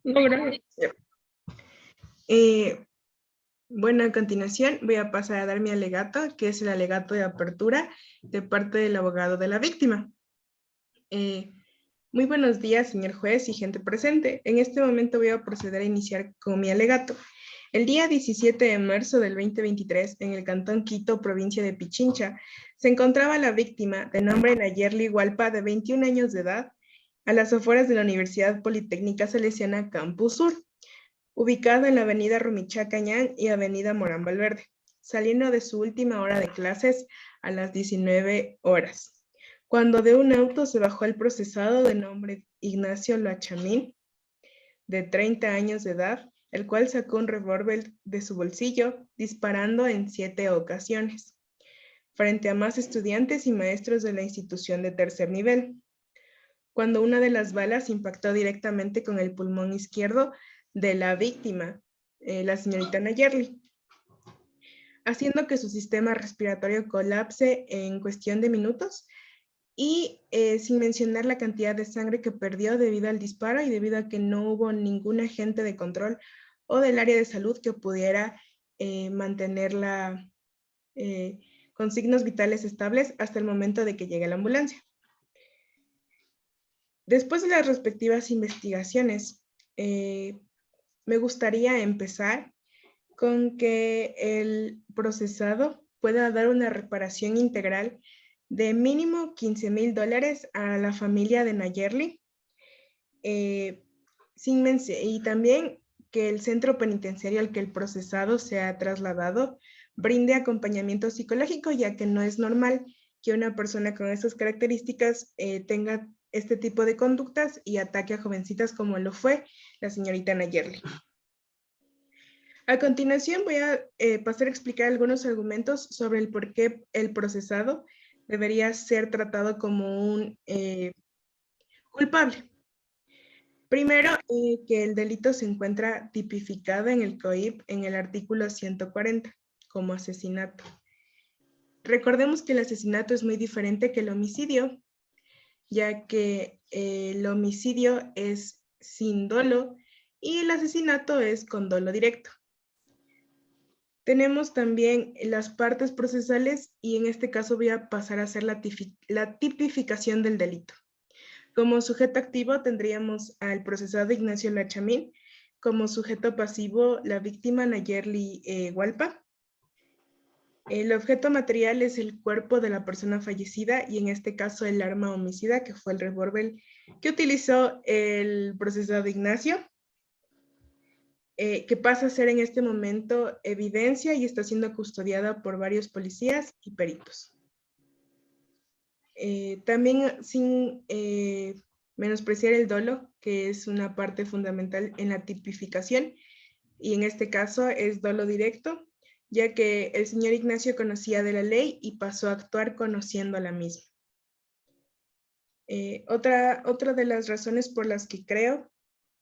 No, gracias. Eh, bueno, a continuación voy a pasar a dar mi alegato, que es el alegato de apertura de parte del abogado de la víctima. Muy buenos días, señor juez y gente presente. En este momento voy a proceder a iniciar con mi alegato. El día 17 de marzo del 2023, en el cantón Quito, provincia de Pichincha, se encontraba la víctima, de nombre Nayerly Hualpa, de 21 años de edad, a las afueras de la Universidad Politécnica Salesiana Campus Sur, ubicada en la avenida Rumichá Cañán y avenida Morán Valverde, saliendo de su última hora de clases a las 19 horas, cuando de un auto se bajó el procesado de nombre Ignacio Lachamín, de 30 años de edad, el cual sacó un revólver de su bolsillo, disparando en 7 ocasiones, frente a más estudiantes y maestros de la institución de tercer nivel, cuando una de las balas impactó directamente con el pulmón izquierdo de la víctima, la señorita Nayerly, haciendo que su sistema respiratorio colapse en cuestión de minutos y sin mencionar la cantidad de sangre que perdió debido al disparo y debido a que no hubo ningún agente de control o del área de salud que pudiera mantenerla con signos vitales estables hasta el momento de que llegue la ambulancia. Después de las respectivas investigaciones, me gustaría empezar con que el procesado pueda dar una reparación integral de mínimo $15,000 a la familia de Nayerly, y también que el centro penitenciario al que el procesado se ha trasladado brinde acompañamiento psicológico, ya que no es normal que una persona con estas características tenga este tipo de conductas y ataque a jovencitas como lo fue la señorita Nayerly. A continuación voy a pasar a explicar algunos argumentos sobre el por qué el procesado debería ser tratado como un culpable. Primero, que el delito se encuentra tipificado en el COIP en el artículo 140 como asesinato. Recordemos que el asesinato es muy diferente que el homicidio, ya que el homicidio es sin dolo y el asesinato es con dolo directo. Tenemos también las partes procesales y en este caso voy a pasar a hacer la tipificación del delito. Como sujeto activo tendríamos al procesado Ignacio Lachamín, como sujeto pasivo la víctima Nayerly Hualpa. El objeto material es el cuerpo de la persona fallecida y en este caso el arma homicida, que fue el revólver que utilizó el procesado Ignacio, que pasa a ser en este momento evidencia y está siendo custodiada por varios policías y peritos. También sin menospreciar el dolo, que es una parte fundamental en la tipificación, y en este caso es dolo directo, ya que el señor Ignacio conocía de la ley y pasó a actuar conociendo la misma. Otra de las razones por las que creo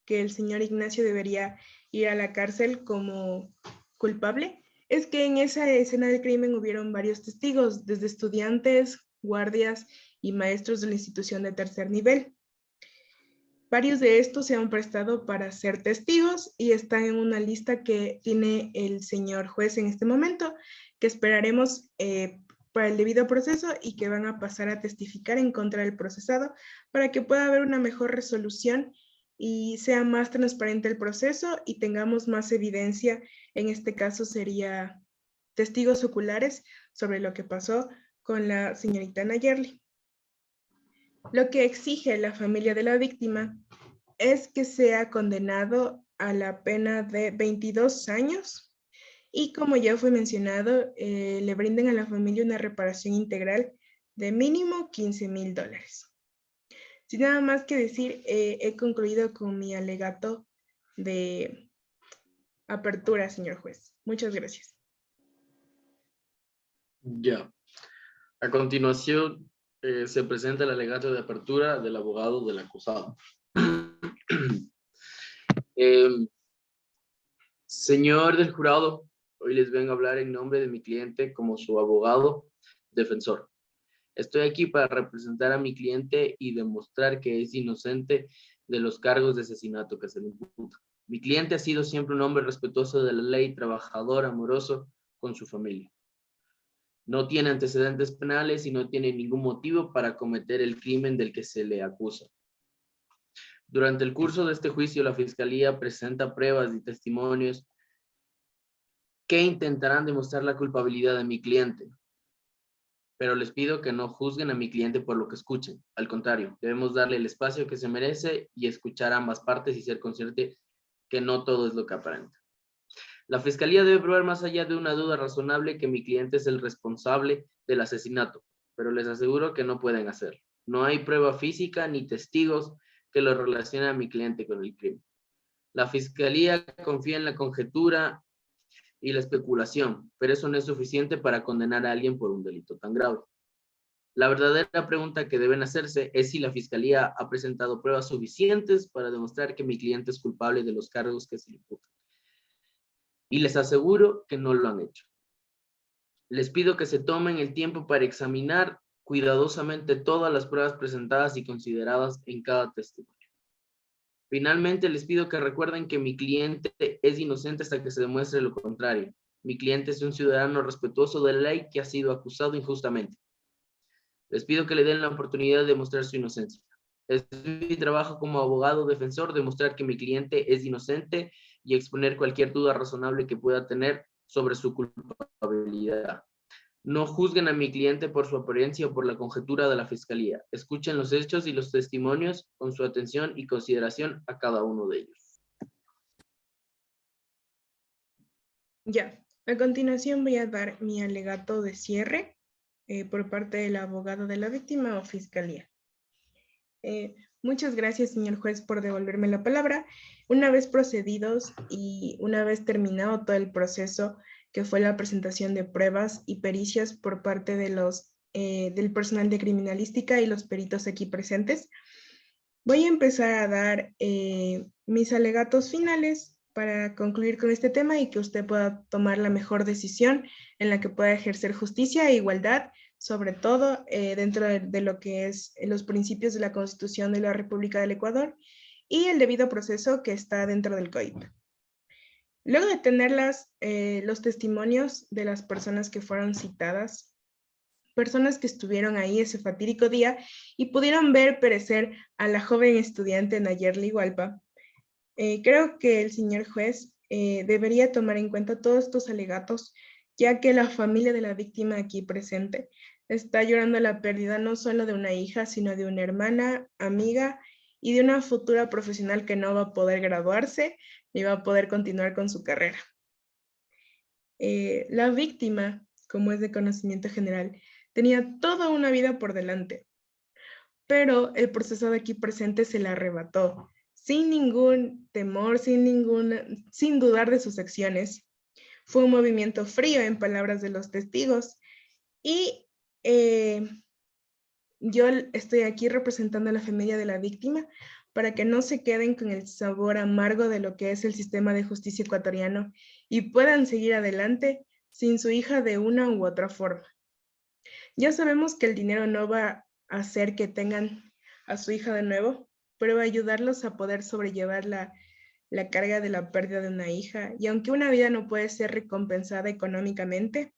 que el señor Ignacio debería ir a la cárcel como culpable es que en esa escena del crimen hubieron varios testigos, desde estudiantes, guardias y maestros de la institución de tercer nivel. Varios de estos se han prestado para ser testigos y están en una lista que tiene el señor juez en este momento, que esperaremos para el debido proceso y que van a pasar a testificar en contra del procesado para que pueda haber una mejor resolución y sea más transparente el proceso y tengamos más evidencia. En este caso sería testigos oculares sobre lo que pasó con la señorita Nayerly. Lo que exige la familia de la víctima es que sea condenado a la pena de 22 años y, como ya fue mencionado, le brinden a la familia una reparación integral de mínimo $15,000. Sin nada más que decir, he concluido con mi alegato de apertura, señor juez. Muchas gracias. Ya. A continuación, se presenta el alegato de apertura del abogado del acusado. Señor del jurado, hoy les vengo a hablar en nombre de mi cliente como su abogado defensor. Estoy aquí para representar a mi cliente y demostrar que es inocente de los cargos de asesinato que se le imputan. Mi cliente ha sido siempre un hombre respetuoso de la ley, trabajador, amoroso con su familia. No tiene antecedentes penales y no tiene ningún motivo para cometer el crimen del que se le acusa. Durante el curso de este juicio, la Fiscalía presenta pruebas y testimonios que intentarán demostrar la culpabilidad de mi cliente. Pero les pido que no juzguen a mi cliente por lo que escuchen. Al contrario, debemos darle el espacio que se merece y escuchar a ambas partes y ser consciente que no todo es lo que aparenta. La Fiscalía debe probar más allá de una duda razonable que mi cliente es el responsable del asesinato, pero les aseguro que no pueden hacerlo. No hay prueba física ni testigos que lo relacionen a mi cliente con el crimen. La Fiscalía confía en la conjetura y la especulación, pero eso no es suficiente para condenar a alguien por un delito tan grave. La verdadera pregunta que deben hacerse es si la Fiscalía ha presentado pruebas suficientes para demostrar que mi cliente es culpable de los cargos que se le imputan. Y les aseguro que no lo han hecho. Les pido que se tomen el tiempo para examinar cuidadosamente todas las pruebas presentadas y consideradas en cada testimonio. Finalmente, les pido que recuerden que mi cliente es inocente hasta que se demuestre lo contrario. Mi cliente es un ciudadano respetuoso de la ley que ha sido acusado injustamente. Les pido que le den la oportunidad de demostrar su inocencia. Es mi trabajo como abogado defensor demostrar que mi cliente es inocente y exponer cualquier duda razonable que pueda tener sobre su culpabilidad. No juzguen a mi cliente por su apariencia o por la conjetura de la Fiscalía. Escuchen los hechos y los testimonios con su atención y consideración a cada uno de ellos. Ya, a continuación voy a dar mi alegato de cierre por parte del abogado de la víctima o fiscalía. Muchas gracias, señor juez, por devolverme la palabra. Una vez procedidos y una vez terminado todo el proceso, que fue la presentación de pruebas y pericias por parte de del personal de criminalística y los peritos aquí presentes, voy a empezar a dar mis alegatos finales para concluir con este tema y que usted pueda tomar la mejor decisión en la que pueda ejercer justicia e igualdad, sobre todo dentro de lo que es los principios de la Constitución de la República del Ecuador y el debido proceso que está dentro del COIP. Luego de tener los testimonios de las personas que fueron citadas, personas que estuvieron ahí ese fatídico día y pudieron ver perecer a la joven estudiante Nayerli Hualpa, creo que el señor juez debería tomar en cuenta todos estos alegatos, ya que la familia de la víctima aquí presente está llorando la pérdida no solo de una hija, sino de una hermana, amiga y de una futura profesional que no va a poder graduarse ni va a poder continuar con su carrera. La víctima, como es de conocimiento general, tenía toda una vida por delante, pero el procesado aquí presente se la arrebató, sin ningún temor, sin dudar de sus acciones. Fue un movimiento frío, en palabras de los testigos, y yo estoy aquí representando a la familia de la víctima para que no se queden con el sabor amargo de lo que es el sistema de justicia ecuatoriano y puedan seguir adelante sin su hija de una u otra forma. Ya sabemos que el dinero no va a hacer que tengan a su hija de nuevo, pero va a ayudarlos a poder sobrellevar la carga de la pérdida de una hija. Y aunque una vida no puede ser recompensada económicamente,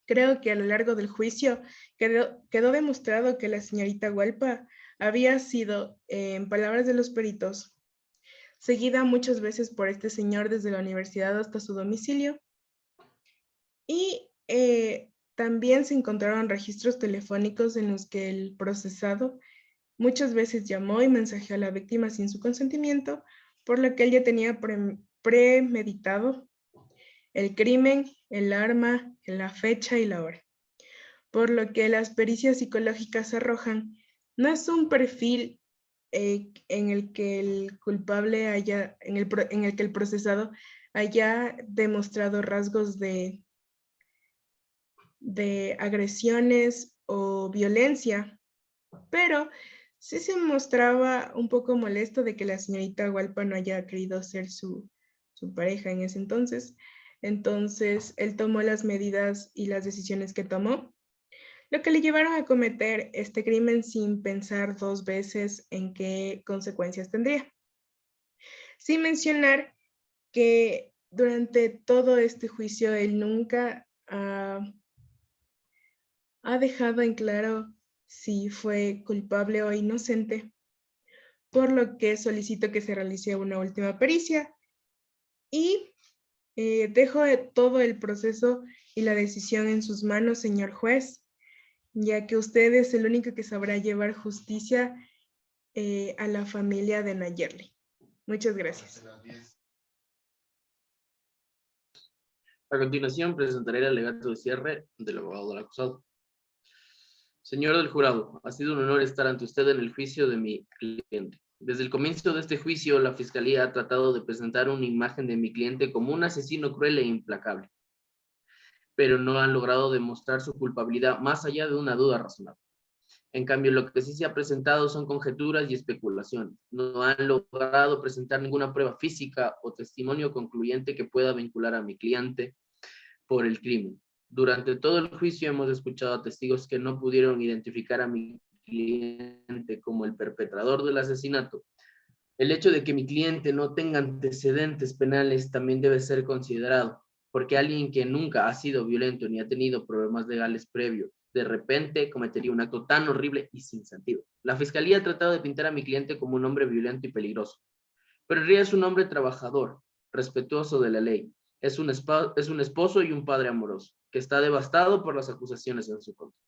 creo que a lo largo del juicio quedó demostrado que la señorita Hualpa había sido, en palabras de los peritos, seguida muchas veces por este señor desde la universidad hasta su domicilio. Y también se encontraron registros telefónicos en los que el procesado muchas veces llamó y mensajeó a la víctima sin su consentimiento, por lo que él ya tenía premeditado el crimen, el arma, la fecha y la hora. Por lo que las pericias psicológicas arrojan, no es un perfil en el que el culpable en el que el procesado haya demostrado rasgos de agresiones o violencia, pero sí se mostraba un poco molesto de que la señorita Hualpa no haya querido ser su pareja en ese entonces. Entonces, él tomó las medidas y las decisiones que tomó. lo que le llevaron a cometer este crimen sin pensar dos veces en qué consecuencias tendría. Sin mencionar que durante todo este juicio él nunca ha dejado en claro si fue culpable o inocente, por lo que solicito que se realice una última pericia y dejo todo el proceso y la decisión en sus manos, señor juez, ya que usted es el único que sabrá llevar justicia a la familia de Nayeli. Muchas gracias. A continuación, presentaré el alegato de cierre del abogado del acusado. Señor del jurado, ha sido un honor estar ante usted en el juicio de mi cliente. Desde el comienzo de este juicio, la Fiscalía ha tratado de presentar una imagen de mi cliente como un asesino cruel e implacable, pero no han logrado demostrar su culpabilidad más allá de una duda razonable. En cambio, lo que sí se ha presentado son conjeturas y especulaciones. No han logrado presentar ninguna prueba física o testimonio concluyente que pueda vincular a mi cliente por el crimen. Durante todo el juicio hemos escuchado a testigos que no pudieron identificar a mi cliente como el perpetrador del asesinato. El hecho de que mi cliente no tenga antecedentes penales también debe ser considerado, porque alguien que nunca ha sido violento ni ha tenido problemas legales previos, de repente cometería un acto tan horrible y sin sentido. La Fiscalía ha tratado de pintar a mi cliente como un hombre violento y peligroso, pero en realidad es un hombre trabajador, respetuoso de la ley. Es un esposo y un padre amoroso, que está devastado por las acusaciones en su contra.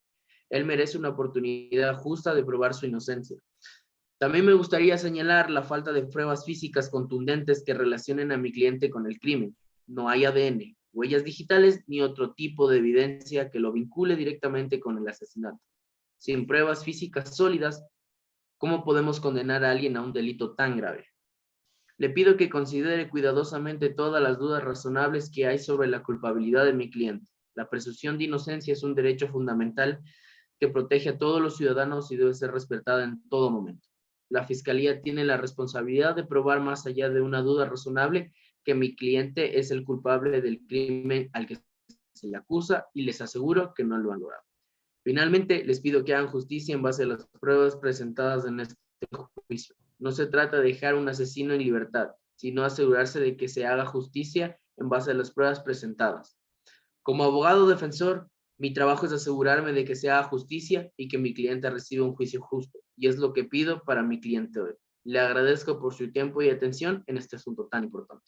Él merece una oportunidad justa de probar su inocencia. También me gustaría señalar la falta de pruebas físicas contundentes que relacionen a mi cliente con el crimen. No hay ADN, huellas digitales ni otro tipo de evidencia que lo vincule directamente con el asesinato. Sin pruebas físicas sólidas, ¿cómo podemos condenar a alguien a un delito tan grave? Le pido que considere cuidadosamente todas las dudas razonables que hay sobre la culpabilidad de mi cliente. La presunción de inocencia es un derecho fundamental que protege a todos los ciudadanos y debe ser respetada en todo momento. La Fiscalía tiene la responsabilidad de probar más allá de una duda razonable que mi cliente es el culpable del crimen al que se le acusa y les aseguro que no lo han logrado. Finalmente, les pido que hagan justicia en base a las pruebas presentadas en este juicio. No se trata de dejar a un asesino en libertad, sino asegurarse de que se haga justicia en base a las pruebas presentadas. Como abogado defensor, mi trabajo es asegurarme de que se haga justicia y que mi cliente reciba un juicio justo, y es lo que pido para mi cliente hoy. Le agradezco por su tiempo y atención en este asunto tan importante.